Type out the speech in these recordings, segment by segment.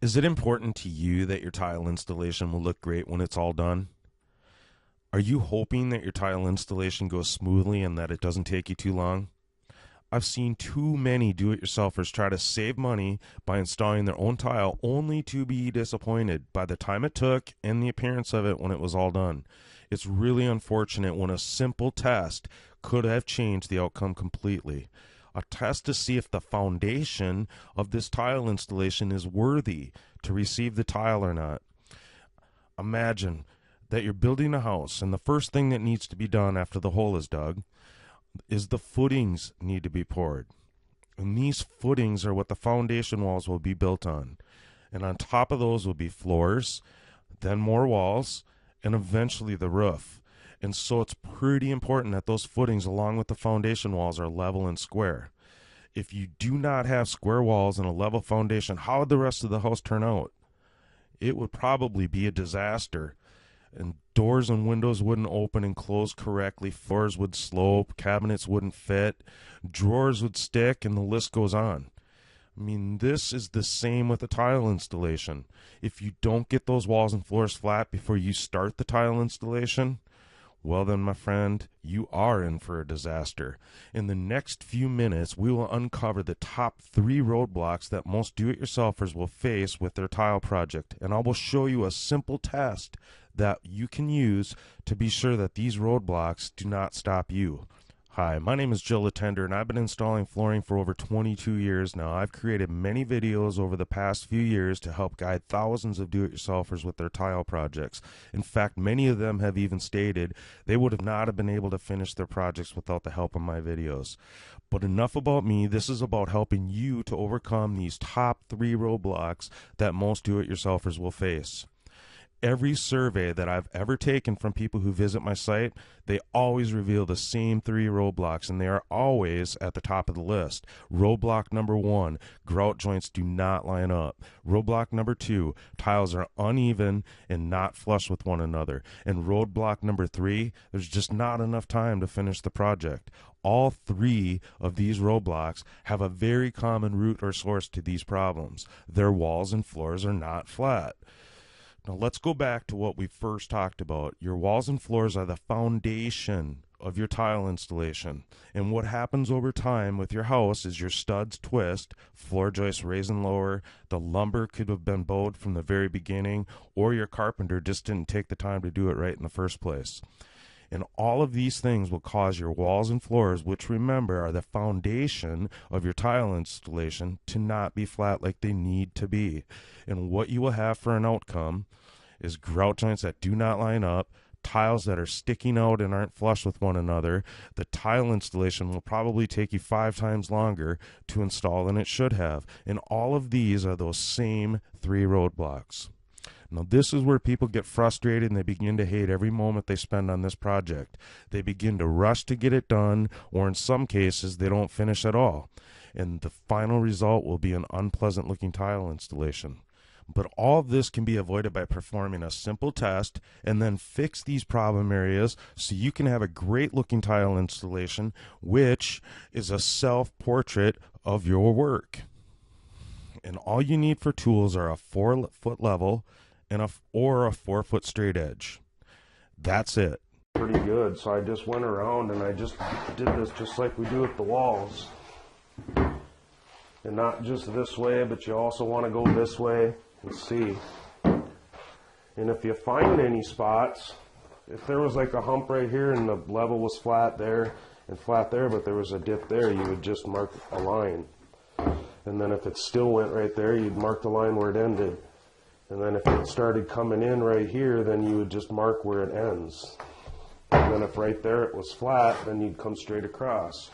Is it important to you that your tile installation will look great when it's all done? Are you hoping that your tile installation goes smoothly and that it doesn't take you too long? I've seen too many do it yourselfers try to save money by installing their own tile only to be disappointed by the time it took and the appearance of it when it was all done. It's really unfortunate when a simple test could have changed the outcome completely. A test to see if the foundation of this tile installation is worthy to receive the tile or not. Imagine that you're building a house and the first thing that needs to be done after the hole is dug is the footings need to be poured. And these footings are what the foundation walls will be built on. And on top of those will be floors, then more walls, and eventually the roof. And so it's pretty important that those footings along with the foundation walls are level and square. If you do not have square walls and a level foundation, how would the rest of the house turn out? It would probably be a disaster. And doors and windows wouldn't open and close correctly, floors would slope, cabinets wouldn't fit, drawers would stick, and the list goes on. I mean, this is the same with a tile installation. If you don't get those walls and floors flat before you start the tile installation, well then, my friend, you are in for a disaster. In the next few minutes, we will uncover the top 3 roadblocks that most do-it-yourselfers will face with their tile project, and I will show you a simple test that you can use to be sure that these roadblocks do not stop you. Hi, my name is Joe Latender, and I've been installing flooring for over 22 years now. I've created many videos over the past few years to help guide thousands of do-it-yourselfers with their tile projects. In fact, many of them have even stated they would have not have been able to finish their projects without the help of my videos. But enough about me. This is about helping you to overcome these top 3 roadblocks that most do-it-yourselfers will face. Every survey that I've ever taken from people who visit my site, they always reveal the same 3 roadblocks, and they are always at the top of the list. Roadblock number 1, grout joints do not line up. Roadblock number 2, tiles are uneven and not flush with one another. And roadblock number 3, there's just not enough time to finish the project. All 3 of these roadblocks have a very common root or source to these problems. Their walls and floors are not flat. Now let's go back to what we first talked about. Your walls and floors are the foundation of your tile installation. And what happens over time with your house is your studs twist, floor joists raise and lower, the lumber could have been bowed from the very beginning, or your carpenter just didn't take the time to do it right in the first place. And all of these things will cause your walls and floors, which remember are the foundation of your tile installation, to not be flat like they need to be. And what you will have for an outcome is grout joints that do not line up, tiles that are sticking out and aren't flush with one another. The tile installation will probably take you 5 times longer to install than it should have. And all of these are those same 3 roadblocks. Now, this is where people get frustrated and they begin to hate every moment they spend on this project. They begin to rush to get it done, or in some cases, they don't finish at all. And the final result will be an unpleasant looking tile installation. But all of this can be avoided by performing a simple test and then fix these problem areas so you can have a great looking tile installation, which is a self-portrait of your work. And all you need for tools are a 4-foot level and a 4-foot straight edge. That's it. Pretty good. So I just went around and I just did this just like we do with the walls. And not just this way, but you also want to go this way and see. And if you find any spots, if there was like a hump right here and the level was flat there and flat there, but there was a dip there, you would just mark a line. And then if it still went right there, you'd mark the line where it ended. And then if it started coming in right here, then you would just mark where it ends. And then if right there it was flat, then you'd come straight across.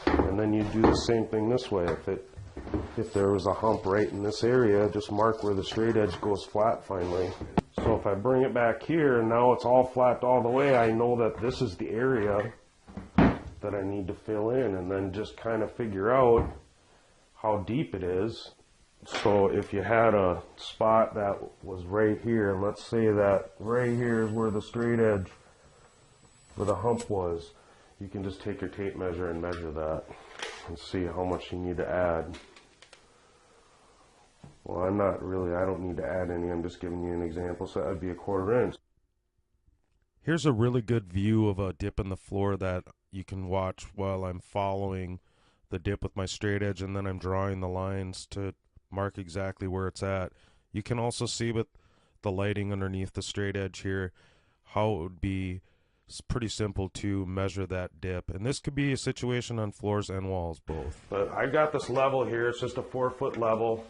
And then you'd do the same thing this way. If there was a hump right in this area, just mark where the straight edge goes flat finally. So if I bring it back here and now it's all flat all the way, I know that this is the area that I need to fill in, and then just kind of figure out how deep it is. So if you had a spot that was right here, and let's say that right here is where the straight edge, where the hump was, you can just take your tape measure and measure that and see how much you need to add. Well, I don't need to add any, I'm just giving you an example, so that would be a 1/4 inch. Here's a really good view of a dip in the floor that you can watch while I'm following the dip with my straight edge, and then I'm drawing the lines to mark exactly where it's at. You can also see with the lighting underneath the straight edge here how it would be pretty simple to measure that dip. And this could be a situation on floors and walls both. But I got this level here, it's just a 4-foot level.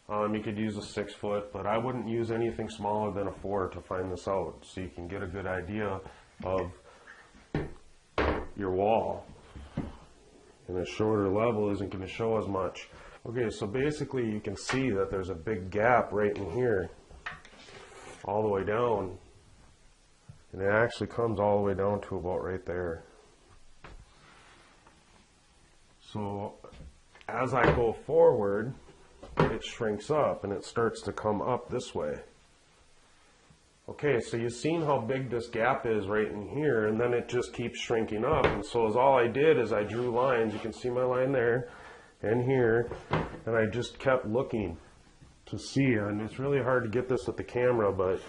You could use a 6-foot, but I wouldn't use anything smaller than a 4 to find this out, so you can get a good idea of your wall. And a shorter level isn't going to show as much. Okay, so basically you can see that there's a big gap right in here, all the way down. And it actually comes all the way down to about right there. So as I go forward, it shrinks up and it starts to come up this way. Okay, so you've seen how big this gap is right in here, and then it just keeps shrinking up. And so as all I did is I drew lines. You can see my line there and here, and I just kept looking to see. And it's really hard to get this with the camera, but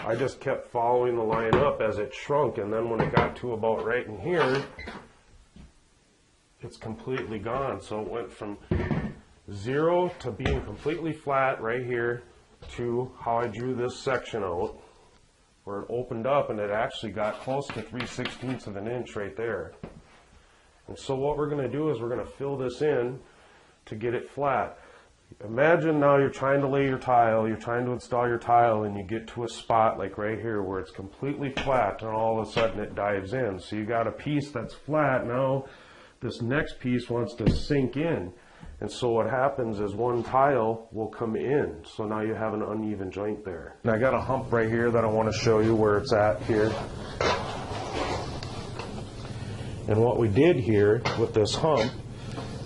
I just kept following the line up as it shrunk, and then when it got to about right in here, it's completely gone. So it went from 0 to being completely flat right here to how I drew this section out, where it opened up and it actually got close to 3/16 of an inch right there. And so what we're going to do is we're going to fill this in to get it flat. Imagine now you're trying to lay your tile, you're trying to install your tile, and you get to a spot like right here where it's completely flat, and all of a sudden it dives in. So you got a piece that's flat. Now this next piece wants to sink in. And so what happens is one tile will come in. So now you have an uneven joint there. And I got a hump right here that I want to show you where it's at here. And what we did here with this hump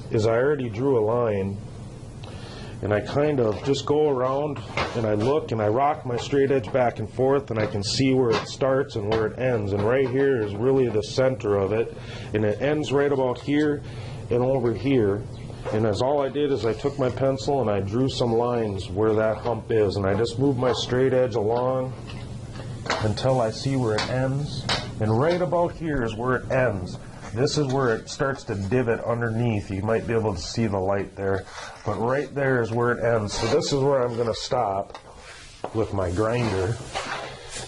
is I already drew a line, and I kind of just go around and I look and I rock my straight edge back and forth, and I can see where it starts and where it ends. And right here is really the center of it, and it ends right about here and over here. And as all I did is I took my pencil and I drew some lines where that hump is, and I just moved my straight edge along until I see where it ends. And right about here is where it ends. This is where it starts to divot underneath. You might be able to see the light there, but right there is where it ends. So this is where I'm going to stop with my grinder,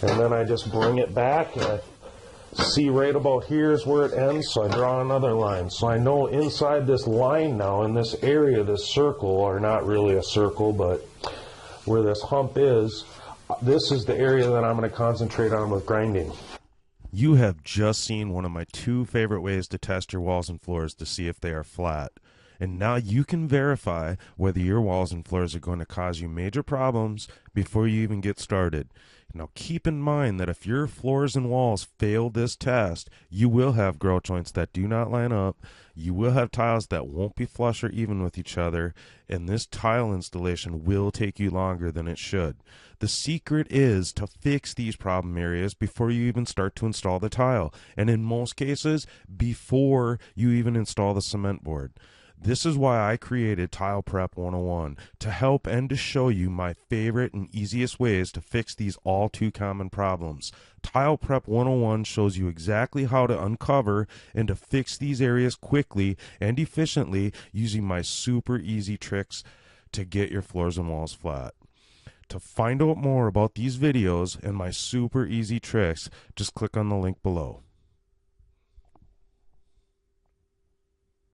and then I just bring it back, and I see right about here is where it ends, so I draw another line. So I know inside this line now, in this area, this circle, or not really a circle, but where this hump is, this is the area that I'm going to concentrate on with grinding. You have just seen one of my 2 favorite ways to test your walls and floors to see if they are flat. And now you can verify whether your walls and floors are going to cause you major problems before you even get started. Now keep in mind that if your floors and walls fail this test, you will have grout joints that do not line up, you will have tiles that won't be flush or even with each other, and this tile installation will take you longer than it should. The secret is to fix these problem areas before you even start to install the tile, and in most cases, before you even install the cement board. This is why I created Tile Prep 101, to help and to show you my favorite and easiest ways to fix these all too common problems. Tile Prep 101 shows you exactly how to uncover and to fix these areas quickly and efficiently using my super easy tricks to get your floors and walls flat. To find out more about these videos and my super easy tricks, just click on the link below.